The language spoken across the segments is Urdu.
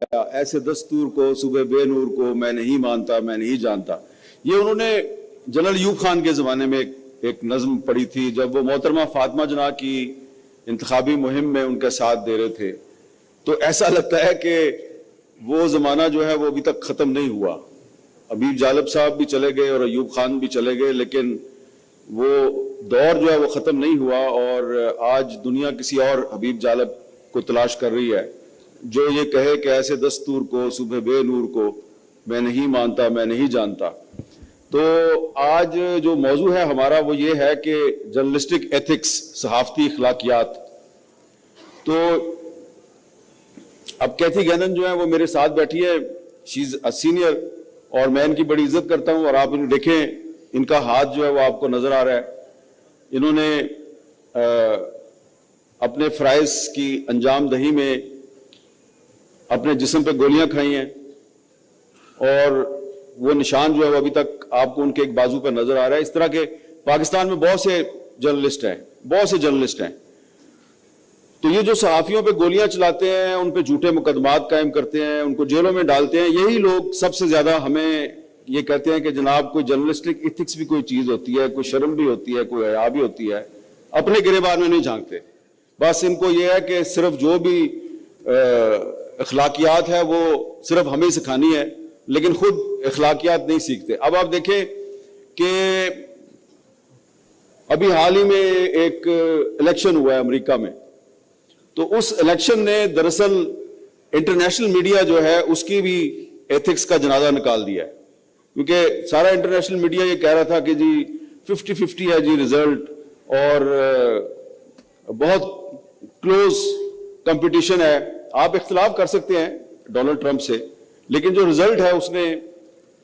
ایسے دستور کو صبح بے نور کو میں نہیں مانتا میں نہیں جانتا. یہ انہوں نے جنرل ایوب خان کے زمانے میں ایک نظم پڑھی تھی جب وہ محترمہ فاطمہ جناح کی انتخابی مہم میں ان کا ساتھ دے رہے تھے. تو ایسا لگتا ہے کہ وہ زمانہ جو ہے وہ ابھی تک ختم نہیں ہوا. حبیب جالب صاحب بھی چلے گئے اور ایوب خان بھی چلے گئے, لیکن وہ دور جو ہے وہ ختم نہیں ہوا, اور آج دنیا کسی اور حبیب جالب کو تلاش کر رہی ہے جو یہ کہے کہ ایسے دستور کو صبح بے نور کو میں نہیں مانتا میں نہیں جانتا. تو آج جو موضوع ہے ہمارا وہ یہ ہے کہ جرنلسٹک ایتھکس, صحافتی اخلاقیات. تو اب کیتھی گینن جو ہے وہ میرے ساتھ بیٹھی ہے, شی از اے سینئر, اور میں ان کی بڑی عزت کرتا ہوں, اور آپ انہیں دیکھیں ان کا ہاتھ جو ہے وہ آپ کو نظر آ رہا ہے. انہوں نے اپنے فرائض کی انجام دہی میں اپنے جسم پہ گولیاں کھائی ہیں, اور وہ نشان جو ہے وہ ابھی تک آپ کو ان کے ایک بازو پہ نظر آ رہا ہے. اس طرح کے پاکستان میں بہت سے جرنلسٹ ہیں. تو یہ جو صحافیوں پہ گولیاں چلاتے ہیں, ان پہ جھوٹے مقدمات قائم کرتے ہیں, ان کو جیلوں میں ڈالتے ہیں, یہی لوگ سب سے زیادہ ہمیں یہ کہتے ہیں کہ جناب کوئی جرنلسٹک ایتھکس بھی کوئی چیز ہوتی ہے, کوئی شرم بھی ہوتی ہے, کوئی حیا بھی ہوتی ہے. اپنے گریبان میں نہیں جھانکتے. بس ان کو یہ ہے کہ صرف جو بھی اخلاقیات ہے وہ صرف ہمیں سکھانی ہے, لیکن خود اخلاقیات نہیں سیکھتے. اب آپ دیکھیں کہ ابھی حال ہی میں ایک الیکشن ہوا ہے امریکہ میں, تو اس الیکشن نے دراصل انٹرنیشنل میڈیا جو ہے اس کی بھی ایتھکس کا جنازہ نکال دیا ہے, کیونکہ سارا انٹرنیشنل میڈیا یہ کہہ رہا تھا کہ جی 50-50 ہے جی رزلٹ, اور بہت کلوز کمپٹیشن ہے. آپ اختلاف کر سکتے ہیں ڈونلڈ ٹرمپ سے, لیکن جو رزلٹ ہے اس نے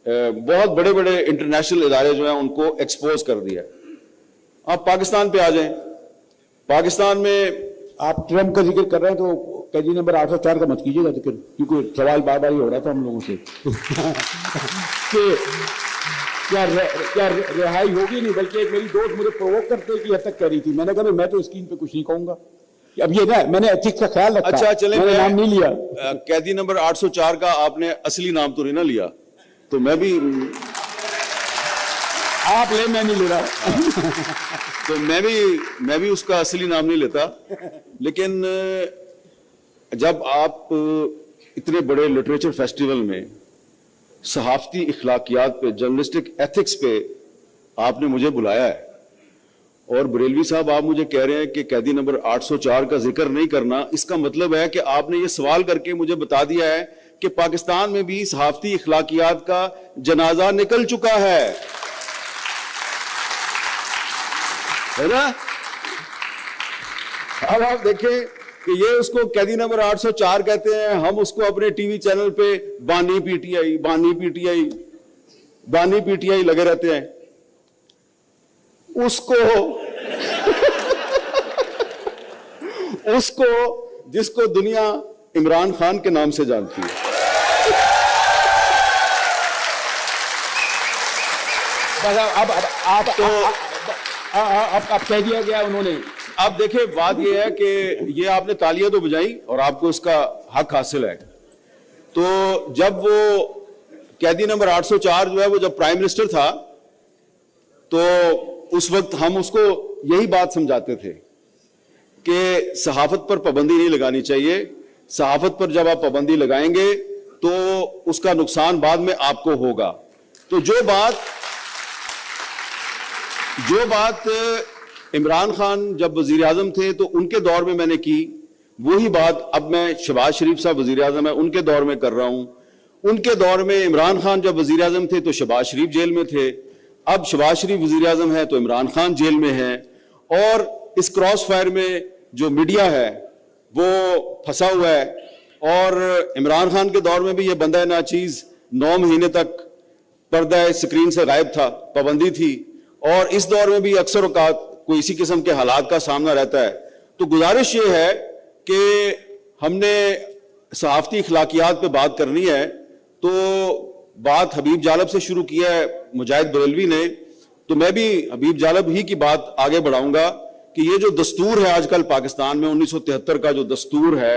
بہت بڑے بڑے انٹرنیشنل ادارے جو ہیں ان کو ایکسپوز کر دیا ہے. آپ پاکستان پہ آ جائیں. پاکستان میں آپ ٹرمپ کا ذکر کر رہے ہیں تو قیدی نمبر 804 کا مت کیجیے گا ذکر, کیونکہ سوال بار بار ہی ہو رہا تھا ہم لوگوں سے کہ کیا رہائی ہوگی نہیں, بلکہ ایک میری دوست مجھے پرووک کرتے کی حد تک کہہ رہی تھی. میں نے کہا میں تو اسکرین پہ کچھ نہیں کہوں گا. اب یہ نا میں نے ایتھکس کا خیال رکھا. اچھا چلیں, میں نے نام نہیں لیا. قیدی نمبر 804 کا آپ نے اصلی نام تو نہیں نہ لیا, تو میں بھی آپ لے, میں نہیں لے رہا. تو میں بھی اس کا اصلی نام نہیں لیتا. لیکن جب آپ اتنے بڑے لٹریچر فیسٹیول میں صحافتی اخلاقیات پہ, جرنلسٹک ایتھکس پہ آپ نے مجھے بلایا ہے, اور بریلوی صاحب آپ مجھے کہہ رہے ہیں کہ قیدی نمبر 804 کا ذکر نہیں کرنا, اس کا مطلب ہے کہ آپ نے یہ سوال کر کے مجھے بتا دیا ہے کہ پاکستان میں بھی صحافتی اخلاقیات کا جنازہ نکل چکا ہے نا. اب آپ دیکھیں کہ یہ اس کو قیدی نمبر 804 کہتے ہیں, ہم اس کو اپنے ٹی وی چینل پہ بانی پی ٹی آئی لگے رہتے ہیں. اس کو جس کو دنیا عمران خان کے نام سے جانتی ہے. اب کہہ دیا گیا انہوں نے. اب دیکھیں بات یہ ہے کہ یہ آپ نے تالیاں تو بجائی اور آپ کو اس کا حق حاصل ہے. تو جب وہ قیدی نمبر 804 جو ہے وہ جب پرائم منسٹر تھا, تو اس وقت ہم اس کو یہی بات سمجھاتے تھے کہ صحافت پر پابندی نہیں لگانی چاہیے. صحافت پر جب آپ پابندی لگائیں گے تو اس کا نقصان بعد میں آپ کو ہوگا. تو جو بات عمران خان جب وزیر اعظم تھے تو ان کے دور میں میں نے کی, وہی بات اب میں شہباز شریف صاحب وزیر اعظم ہیں ان کے دور میں کر رہا ہوں. ان کے دور میں عمران خان جب وزیر اعظم تھے تو شہباز شریف جیل میں تھے, اب شہباز شریف وزیر اعظم ہے تو عمران خان جیل میں ہے, اور اس کراس فائر میں جو میڈیا ہے وہ پھنسا ہوا ہے. اور عمران خان کے دور میں بھی یہ بندہ ناچیز 9 مہینے تک پردہ اسکرین سے غائب تھا, پابندی تھی, اور اس دور میں بھی اکثر اوقات کوئی اسی قسم کے حالات کا سامنا رہتا ہے. تو گزارش یہ ہے کہ ہم نے صحافتی اخلاقیات پہ بات کرنی ہے تو بات حبیب جالب سے شروع کیا ہے مجاہد بریلوی نے, تو میں بھی حبیب جالب ہی کی بات آگے بڑھاؤں گا کہ یہ جو دستور ہے آج کل پاکستان میں 1973 کا جو دستور ہے,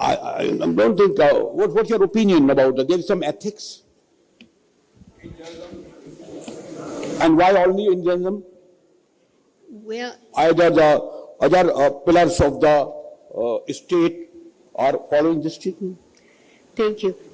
I don't think, what's your opinion about that? There is some ethics. And why only in journalism? Well, Either the other pillars of the state are following this treatment. thank you.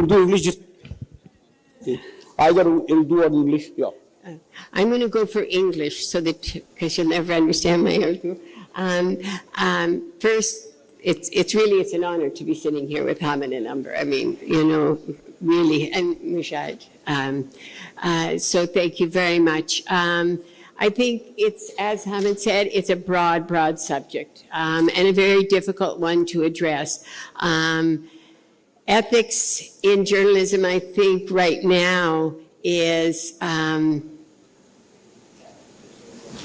Urdu, English, either Urdu or English, yeah. I'm going to go for English so that, because you'll never understand my Urdu. First, it's an honor to be sitting here with Hamid and Umber. I mean, you know, really, and Mushad. So thank you very much. I think it's, as Hamid said, it's a broad subject, and a very difficult one to address. Ethics in journalism, I think, right now is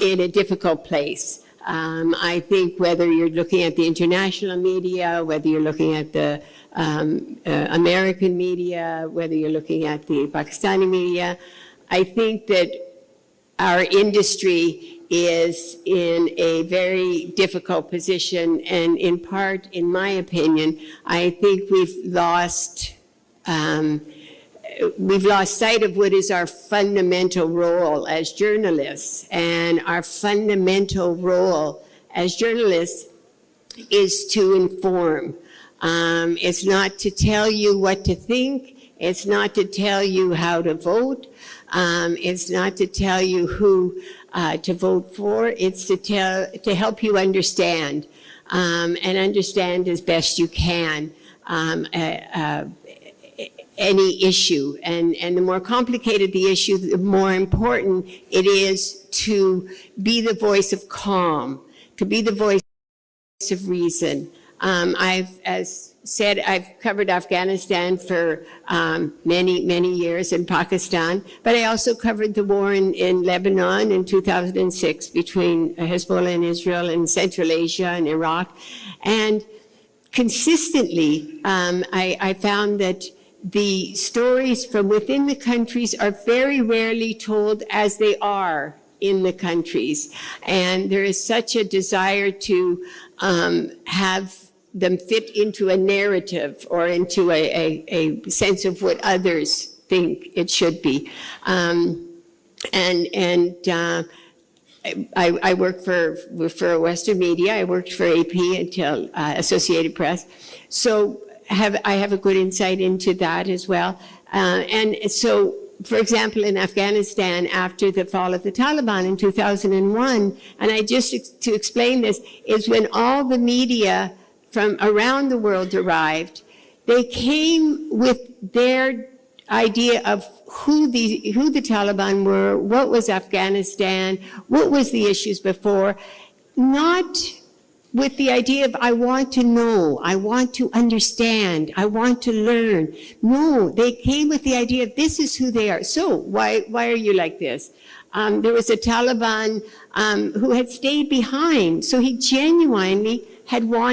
in a difficult place. I think whether you're looking at the international media, whether you're looking at the American media, whether you're looking at the Pakistani media, I think that our industry is in a very difficult position, and in part, in my opinion, I think we've lost sight of what is our fundamental role as journalists. And our fundamental role as journalists is to inform. It's not to tell you what to think. It's not to tell you how to vote. It's not to tell you who to vote for. It's to help you understand, and understand as best you can any issue. And the more complicated the issue, the more important it is to be the voice of calm, to be the voice of reason. I've covered Afghanistan for many years, in Pakistan, but I also covered the war in Lebanon in 2006 between Hezbollah and Israel, and Central Asia and Iraq. And consistently, I found that the stories from within the countries are very rarely told as they are in the countries. And there is such a desire to have them fit into a narrative or into a sense of what others think it should be. I worked for Western Media. I worked for AP until Associated Press. So I have a good insight into that as well. And so, for example, in Afghanistan, after the fall of the Taliban in 2001, and to explain this, is when all the media from around the world arrived, they came with their idea of who the Taliban were, what was Afghanistan, what was the issues before, not with the idea of, I want to know, I want to understand, I want to learn. No, they came with the idea of, this is who they are. So why are you like this? There was a Taliban who had stayed behind, so he genuinely had wanted